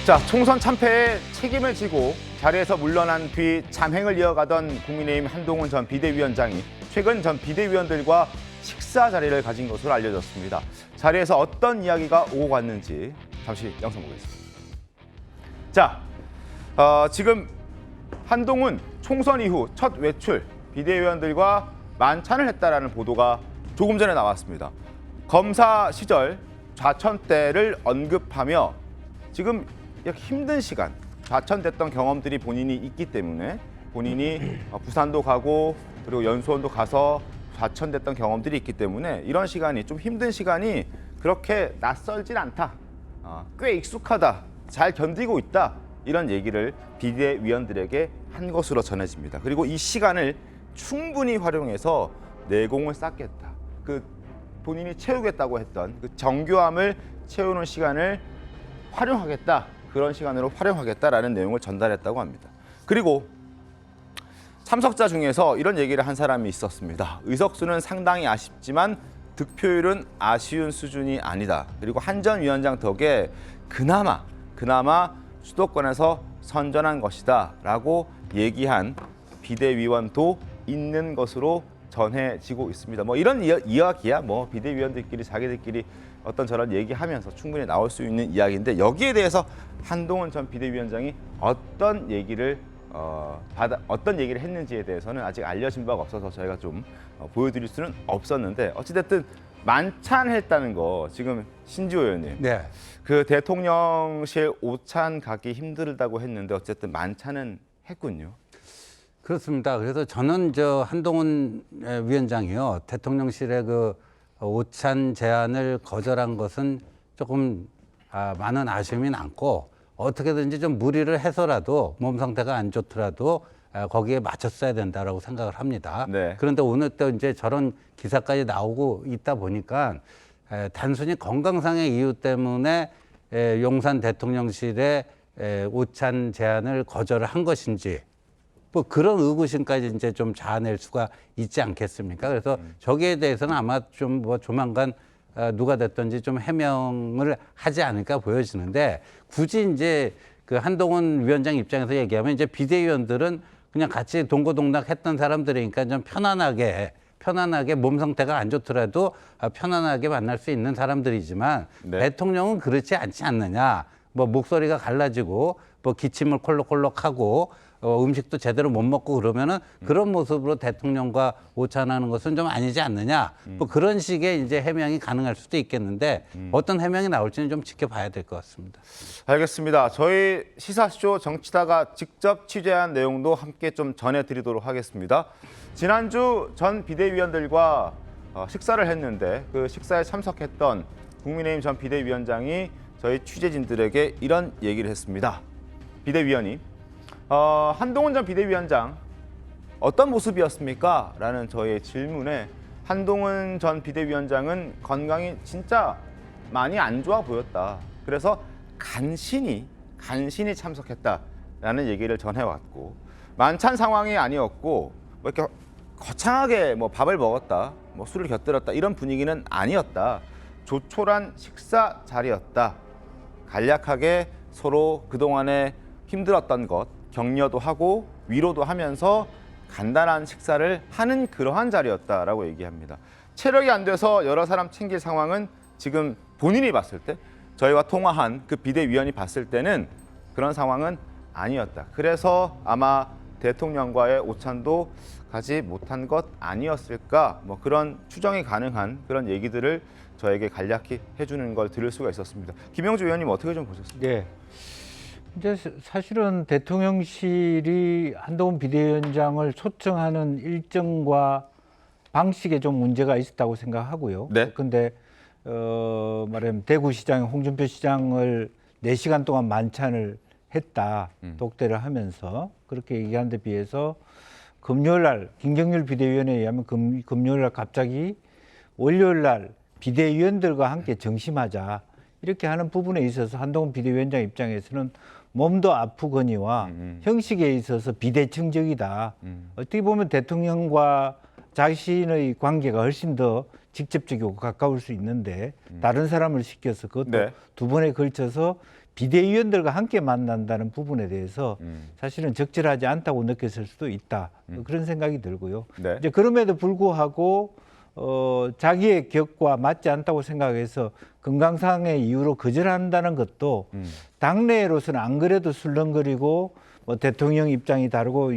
자, 총선 참패에 책임을 지고 자리에서 물러난 뒤 잠행을 이어가던 국민의힘 한동훈 전 비대위원장이 최근 전 비대위원들과 식사 자리를 가진 것으로 알려졌습니다. 자리에서 어떤 이야기가 오고 갔는지 잠시 영상 보겠습니다. 자, 지금 한동훈 총선 이후 첫 외출, 비대위원들과 만찬을 했다라는 보도가 조금 전에 나왔습니다. 검사 시절 좌천때를 언급하며 지금 힘든 시간, 좌천됐던 경험들이 본인이 있기 때문에 본인이 부산도 가고 그리고 연수원도 가서 좌천됐던 경험들이 있기 때문에 이런 시간이 좀 힘든 시간이 그렇게 낯설진 않다. 꽤 익숙하다. 잘 견디고 있다. 이런 얘기를 비대위원들에게 한 것으로 전해집니다. 그리고 이 시간을 충분히 활용해서 내공을 쌓겠다. 그 본인이 채우겠다고 했던 그 정교함을 채우는 시간을 활용하겠다. 그런 시간으로 활용하겠다라는 내용을 전달했다고 합니다. 그리고 참석자 중에서 이런 얘기를 한 사람이 있었습니다. 의석수는 상당히 아쉽지만 득표율은 아쉬운 수준이 아니다. 그리고 한 전 위원장 덕에 그나마 수도권에서 선전한 것이다 라고 얘기한 비대위원도 있는 것으로 전해지고 있습니다. 뭐 이런 이야기야 뭐 비대위원들끼리 자기들끼리 어떤 저런 얘기하면서 충분히 나올 수 있는 이야기인데 여기에 대해서 한동훈 전 비대위원장이 어떤 얘기를 했는지에 대해서는 아직 알려진 바가 없어서 저희가 좀 보여드릴 수는 없었는데 어찌됐든 만찬했다는 거 지금 신지호 의원님 네. 그 대통령실 오찬 가기 힘들다고 했는데 어쨌든 만찬은 했군요. 그렇습니다. 그래서 저는 한동훈 위원장이요 대통령실의 그 오찬 제안을 거절한 것은 조금 많은 아쉬움이 남고 어떻게든지 좀 무리를 해서라도 몸 상태가 안 좋더라도 거기에 맞췄어야 된다라고 생각을 합니다. 네. 그런데 오늘 또 이제 저런 기사까지 나오고 있다 보니까 단순히 건강상의 이유 때문에 용산 대통령실의 오찬 제안을 거절을 한 것인지 뭐 그런 의구심까지 이제 좀 자아낼 수가 있지 않겠습니까? 그래서 저기에 대해서는 아마 좀 뭐 조만간 누가 됐든지 좀 해명을 하지 않을까 보여지는데 굳이 이제 그 한동훈 위원장 입장에서 얘기하면 이제 비대위원들은 그냥 같이 동고동락했던 사람들이니까 좀 편안하게 몸 상태가 안 좋더라도 편안하게 만날 수 있는 사람들이지만 네. 대통령은 그렇지 않지 않느냐. 뭐 목소리가 갈라지고 뭐 기침을 콜록콜록하고 음식도 제대로 못 먹고 그러면은 그런 모습으로 대통령과 오찬하는 것은 좀 아니지 않느냐. 뭐 그런 식의 이제 해명이 가능할 수도 있겠는데 어떤 해명이 나올지는 좀 지켜봐야 될 것 같습니다. 알겠습니다. 저희 시사쇼 정치다가 직접 취재한 내용도 함께 좀 전해드리도록 하겠습니다. 지난주 전 비대위원들과 식사를 했는데 그 식사에 참석했던 국민의힘 전 비대위원장이 저희 취재진들에게 이런 얘기를 했습니다. 비대위원이 한동훈 전 비대위원장 어떤 모습이었습니까? 라는 저의 질문에 한동훈 전 비대위원장은 건강이 진짜 많이 안 좋아 보였다. 그래서 간신히 참석했다라는 얘기를 전해왔고 만찬 상황이 아니었고 뭐 이렇게 거창하게 뭐 밥을 먹었다, 뭐 술을 곁들였다 이런 분위기는 아니었다. 조촐한 식사 자리였다. 간략하게 서로 그동안에 힘들었던 것 격려도 하고 위로도 하면서 간단한 식사를 하는 그러한 자리였다라고 얘기합니다. 체력이 안 돼서 여러 사람 챙길 상황은 지금 본인이 봤을 때 저희와 통화한 그 비대위원이 봤을 때는 그런 상황은 아니었다. 그래서 아마 대통령과의 오찬도 가지 못한 것 아니었을까 뭐 그런 추정이 가능한 그런 얘기들을 저에게 간략히 해주는 걸 들을 수가 있었습니다. 김영주 의원님 어떻게 좀 보셨습니까? 네. 이제 사실은 대통령실이 한동훈 비대위원장을 초청하는 일정과 방식에 좀 문제가 있었다고 생각하고요. 네. 근데 말하자면 대구시장 홍준표 시장을 4시간 동안 만찬을 했다. 독대를 하면서 그렇게 얘기하는 데 비해서 금요일 날 김경률 비대위원에 의하면 금요일 날 갑자기 월요일 날 비대위원들과 함께 정심하자. 이렇게 하는 부분에 있어서 한동훈 비대위원장 입장에서는 몸도 아프거니와 형식에 있어서 비대칭적이다. 어떻게 보면 대통령과 자신의 관계가 훨씬 더 직접적이고 가까울 수 있는데 다른 사람을 시켜서 그것도 네. 두 번에 걸쳐서 비대위원들과 함께 만난다는 부분에 대해서 사실은 적절하지 않다고 느꼈을 수도 있다. 그런 생각이 들고요. 네. 이제 그럼에도 불구하고 자기의 격과 맞지 않다고 생각해서 건강상의 이유로 거절한다는 것도 당내로서는 안 그래도 술렁거리고 뭐 대통령 입장이 다르고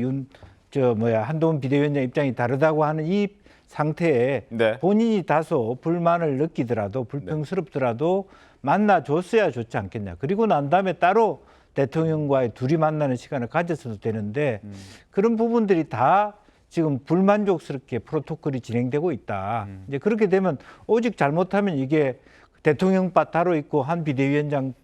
한동훈 비대위원장 입장이 다르다고 하는 이 상태에 네. 본인이 다소 불만을 느끼더라도 불평스럽더라도 만나줬어야 좋지 않겠냐. 그리고 난 다음에 따로 대통령과의 둘이 만나는 시간을 가졌어도 되는데 그런 부분들이 다 지금 불만족스럽게 프로토콜이 진행되고 있다. 이제 그렇게 되면 오직 잘못하면 이게 대통령파 따로 있고 한 비대위원장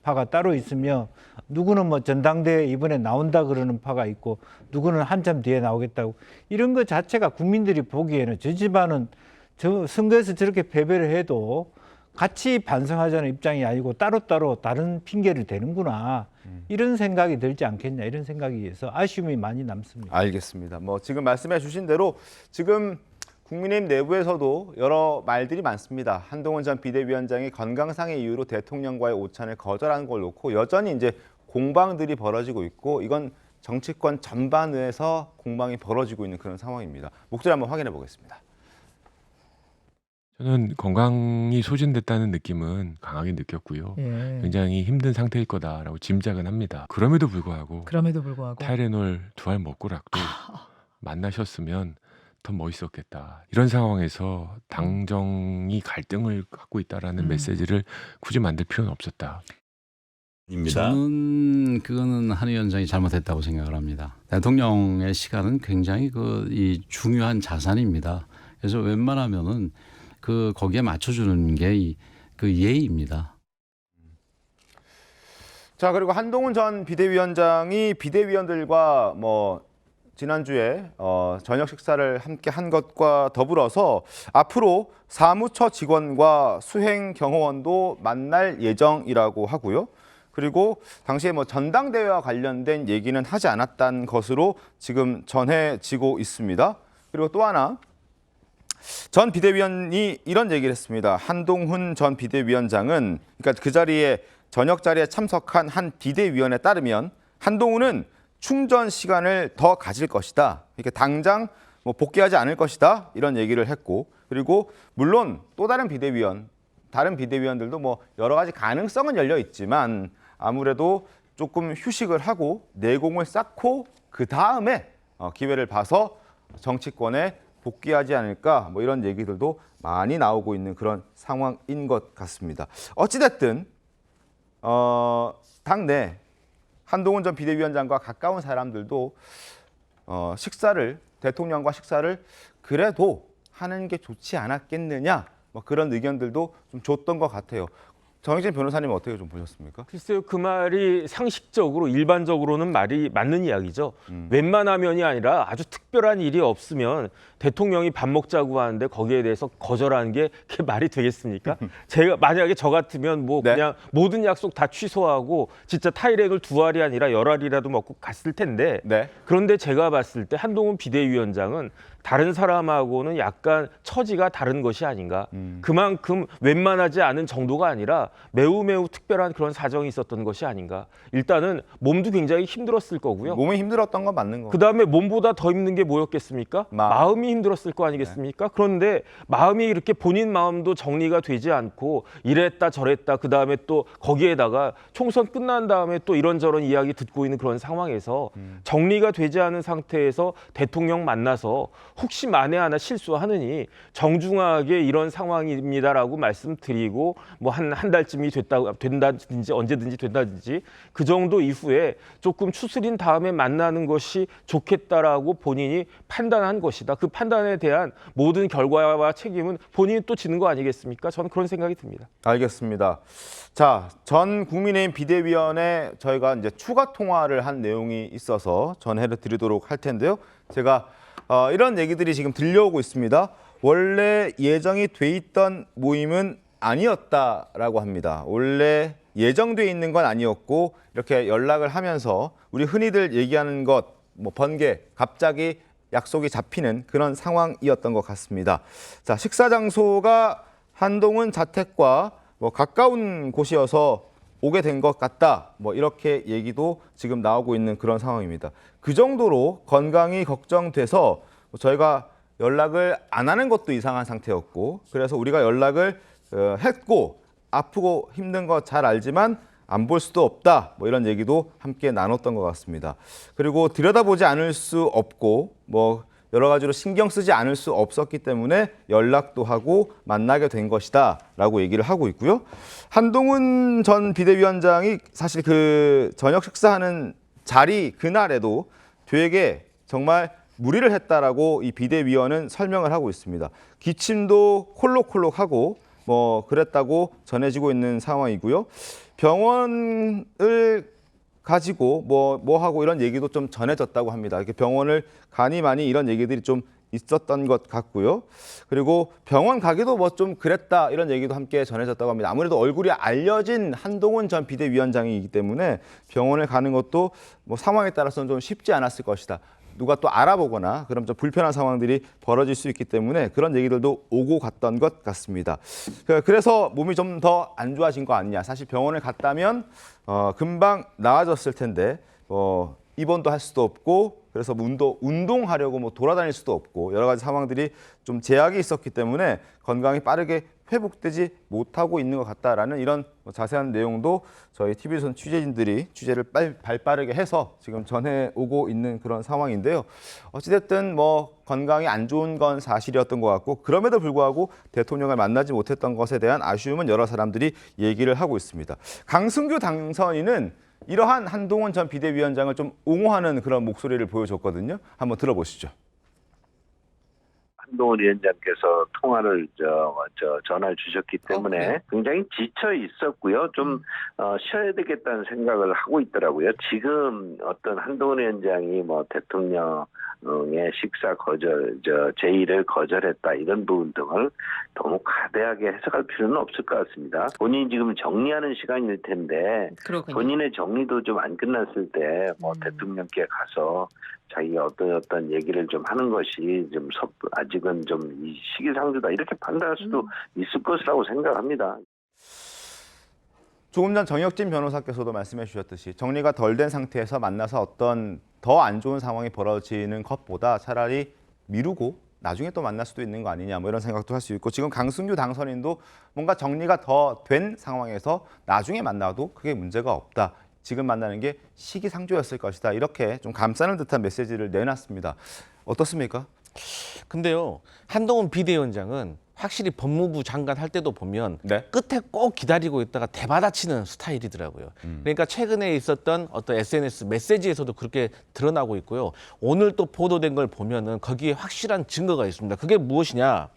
파가 따로 있으며 누구는 뭐 전당대회 이번에 나온다 그러는 파가 있고 누구는 한참 뒤에 나오겠다고 이런 것 자체가 국민들이 보기에는 저 집안은 선거에서 저렇게 패배를 해도 같이 반성하자는 입장이 아니고 따로따로 다른 핑계를 대는구나. 이런 생각이 들지 않겠냐. 이런 생각이 해서 아쉬움이 많이 남습니다. 알겠습니다. 뭐 지금 말씀해 주신 대로 지금 국민의힘 내부에서도 여러 말들이 많습니다. 한동훈 전 비대위원장이 건강상의 이유로 대통령과의 오찬을 거절한 걸 놓고 여전히 이제 공방들이 벌어지고 있고 이건 정치권 전반에서 공방이 벌어지고 있는 그런 상황입니다. 목소리 한번 확인해 보겠습니다. 저는 건강이 소진됐다는 느낌은 강하게 느꼈고요. 예. 굉장히 힘든 상태일 거다라고 짐작은 합니다. 그럼에도 불구하고 타이레놀 2알 먹고라도 만나셨으면 더 멋있었겠다. 이런 상황에서 당정이 갈등을 갖고 있다라는 메시지를 굳이 만들 필요는 없었다. 저는 그거는 한 위원장이 잘못했다고 생각을 합니다. 대통령의 시간은 굉장히 이 중요한 자산입니다. 그래서 웬만하면은 거기에 맞춰주는 게 그 예의입니다. 자, 그리고 한동훈 전 비대위원장이 비대위원들과 뭐 지난주에 저녁 식사를 함께 한 것과 더불어서 앞으로 사무처 직원과 수행 경호원도 만날 예정이라고 하고요. 그리고 당시에 뭐 전당대회와 관련된 얘기는 하지 않았다는 것으로 지금 전해지고 있습니다. 그리고 또 하나 전 비대위원이 이런 얘기를 했습니다. 한동훈 전 비대위원장은 그러니까 그 자리에 저녁 자리에 참석한 한 비대위원에 따르면 한동훈은 충전 시간을 더 가질 것이다. 이렇게 당장 뭐 복귀하지 않을 것이다. 이런 얘기를 했고 그리고 물론 또 다른 비대위원들도 뭐 여러 가지 가능성은 열려 있지만 아무래도 조금 휴식을 하고 내공을 쌓고 그 다음에 기회를 봐서 정치권에 복귀하지 않을까 뭐 이런 얘기들도 많이 나오고 있는 그런 상황인 것 같습니다. 어찌됐든 당내 한동훈 전 비대위원장과 가까운 사람들도 대통령과 식사를 그래도 하는 게 좋지 않았겠느냐 뭐 그런 의견들도 좀 줬던 것 같아요. 정혜진 변호사님 어떻게 좀 보셨습니까? 글쎄요, 그 말이 상식적으로 일반적으로는 말이 맞는 이야기죠. 웬만하면이 아니라 아주 특별한 일이 없으면 대통령이 밥 먹자고 하는데 거기에 대해서 거절하는 게 그게 말이 되겠습니까? 만약에 저 같으면 뭐 네. 그냥 모든 약속 다 취소하고 진짜 타이레놀 2알이 아니라 10알이라도 먹고 갔을 텐데 네. 그런데 제가 봤을 때 한동훈 비대위원장은 다른 사람하고는 약간 처지가 다른 것이 아닌가. 그만큼 웬만하지 않은 정도가 아니라 매우 특별한 그런 사정이 있었던 것이 아닌가. 일단은 몸도 굉장히 힘들었을 거고요. 몸이 힘들었던 건 맞는 거. 그다음에 몸보다 더 힘든 게 뭐였겠습니까? 마음이 힘들었을 거 아니겠습니까? 그런데 마음이 이렇게 본인 마음도 정리가 되지 않고 이랬다 저랬다 그다음에 또 거기에다가 총선 끝난 다음에 또 이런저런 이야기 듣고 있는 그런 상황에서 정리가 되지 않은 상태에서 대통령 만나서 혹시 만에 하나 실수하느니 정중하게 이런 상황입니다라고 말씀드리고 뭐 한 달쯤이 된다든지 언제든지 된다든지 그 정도 이후에 조금 추스린 다음에 만나는 것이 좋겠다라고 본인이 판단한 것이다. 그 판단에 대한 모든 결과와 책임은 본인이 또 지는 거 아니겠습니까? 저는 그런 생각이 듭니다. 알겠습니다. 자, 전 국민의힘 비대위원회 저희가 이제 추가 통화를 한 내용이 있어서 전해를 드리도록 할 텐데요. 제가 이런 얘기들이 지금 들려오고 있습니다. 원래 예정이 돼 있던 모임은 아니었다라고 합니다. 원래 예정돼 있는 건 아니었고 이렇게 연락을 하면서 우리 흔히들 얘기하는 것, 뭐 번개, 갑자기 약속이 잡히는 그런 상황이었던 것 같습니다. 자, 식사 장소가 한동훈 자택과 뭐 가까운 곳이어서 오게 된 것 같다. 뭐 이렇게 얘기도 지금 나오고 있는 그런 상황입니다. 그 정도로 건강이 걱정돼서 저희가 연락을 안 하는 것도 이상한 상태였고, 그래서 우리가 연락을 했고 아프고 힘든 거 잘 알지만 안 볼 수도 없다. 뭐 이런 얘기도 함께 나눴던 것 같습니다. 그리고 들여다보지 않을 수 없고 뭐 여러 가지로 신경 쓰지 않을 수 없었기 때문에 연락도 하고 만나게 된 것이다 라고 얘기를 하고 있고요. 한동훈 전 비대위원장이 사실 그 저녁 식사하는 자리 그날에도 되게 정말 무리를 했다라고 이 비대위원은 설명을 하고 있습니다. 기침도 콜록콜록하고 뭐 그랬다고 전해지고 있는 상황이고요. 병원을 가지고 뭐 하고 이런 얘기도 좀 전해졌다고 합니다. 이렇게 병원을 가니 많이 이런 얘기들이 좀 있었던 것 같고요. 그리고 병원 가기도 뭐 좀 그랬다 이런 얘기도 함께 전해졌다고 합니다. 아무래도 얼굴이 알려진 한동훈 전 비대위원장이기 때문에 병원을 가는 것도 뭐 상황에 따라서는 좀 쉽지 않았을 것이다. 누가 또 알아보거나 그럼 좀 불편한 상황들이 벌어질 수 있기 때문에 그런 얘기들도 오고 갔던 것 같습니다. 그래서 몸이 좀 더 안 좋아진 거 아니냐. 사실 병원을 갔다면 금방 나아졌을 텐데 입원도 할 수도 없고 그래서 운동하려고 뭐 돌아다닐 수도 없고 여러 가지 상황들이 좀 제약이 있었기 때문에 건강이 빠르게 회복되지 못하고 있는 것 같다라는 이런 자세한 내용도 저희 TV조선 취재진들이 취재를 발빠르게 해서 지금 전해오고 있는 그런 상황인데요. 어찌됐든 뭐 건강이 안 좋은 건 사실이었던 것 같고 그럼에도 불구하고 대통령을 만나지 못했던 것에 대한 아쉬움은 여러 사람들이 얘기를 하고 있습니다. 강승규 당선인은 이러한 한동훈 전 비대위원장을 좀 옹호하는 그런 목소리를 보여줬거든요. 한번 들어보시죠. 한동훈 위원장께서 통화를 전화를 주셨기 때문에 굉장히 지쳐 있었고요. 좀 쉬어야 되겠다는 생각을 하고 있더라고요. 지금 어떤 한동훈 위원장이 뭐 대통령의 식사 제의를 거절했다 이런 부분 등을 너무 과대하게 해석할 필요는 없을 것 같습니다. 본인이 지금 정리하는 시간일 텐데 그렇군요. 본인의 정리도 좀 안 끝났을 때 뭐 대통령께 가서 자기가 어떤 얘기를 좀 하는 것이 좀 아직은 좀 이 시기상조다 이렇게 판단할 수도 있을 것이라고 생각합니다. 조금 전 정혁진 변호사께서도 말씀해 주셨듯이 정리가 덜 된 상태에서 만나서 어떤 더 안 좋은 상황이 벌어지는 것보다 차라리 미루고 나중에 또 만날 수도 있는 거 아니냐 뭐 이런 생각도 할 수 있고 지금 강승규 당선인도 뭔가 정리가 더 된 상황에서 나중에 만나도 크게 문제가 없다. 지금 만나는 게 시기상조였을 것이다. 이렇게 좀 감싸는 듯한 메시지를 내놨습니다. 어떻습니까? 근데요, 한동훈 비대위원장은 확실히 법무부 장관 할 때도 보면 네. 끝에 꼭 기다리고 있다가 대받아치는 스타일이더라고요. 그러니까 최근에 있었던 어떤 SNS 메시지에서도 그렇게 드러나고 있고요. 오늘 또 보도된 걸 보면은 거기에 확실한 증거가 있습니다. 그게 무엇이냐?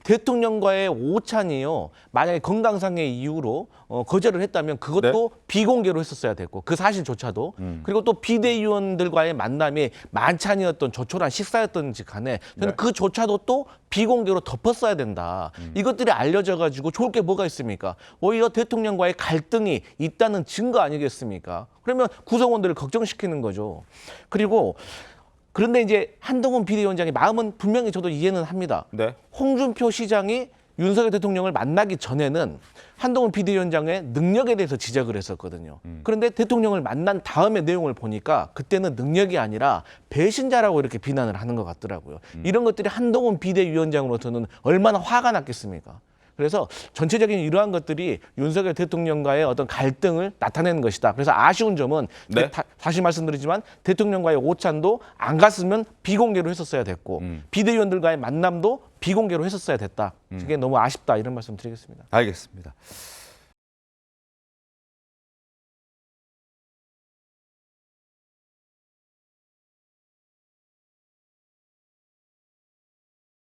대통령과의 오찬이요. 만약에 건강상의 이유로 거절을 했다면 그것도 네. 비공개로 했었어야 됐고 그 사실조차도 그리고 또 비대위원들과의 만남이 만찬이었던 조촐한 식사였던지 간에 저는 네. 그조차도 또 비공개로 덮었어야 된다. 이것들이 알려져 가지고 좋을 게 뭐가 있습니까? 오히려 대통령과의 갈등이 있다는 증거 아니겠습니까? 그러면 구성원들을 걱정시키는 거죠. 그런데 이제 한동훈 비대위원장의 마음은 분명히 저도 이해는 합니다. 네. 홍준표 시장이 윤석열 대통령을 만나기 전에는 한동훈 비대위원장의 능력에 대해서 지적을 했었거든요. 그런데 대통령을 만난 다음에 내용을 보니까 그때는 능력이 아니라 배신자라고 이렇게 비난을 하는 것 같더라고요. 이런 것들이 한동훈 비대위원장으로서는 얼마나 화가 났겠습니까? 그래서 전체적인 이러한 것들이 윤석열 대통령과의 어떤 갈등을 나타내는 것이다. 그래서 아쉬운 점은 네. 다시 말씀드리지만 대통령과의 오찬도 안 갔으면 비공개로 했었어야 됐고 비대위원들과의 만남도 비공개로 했었어야 됐다. 그게 너무 아쉽다 이런 말씀 드리겠습니다. 알겠습니다.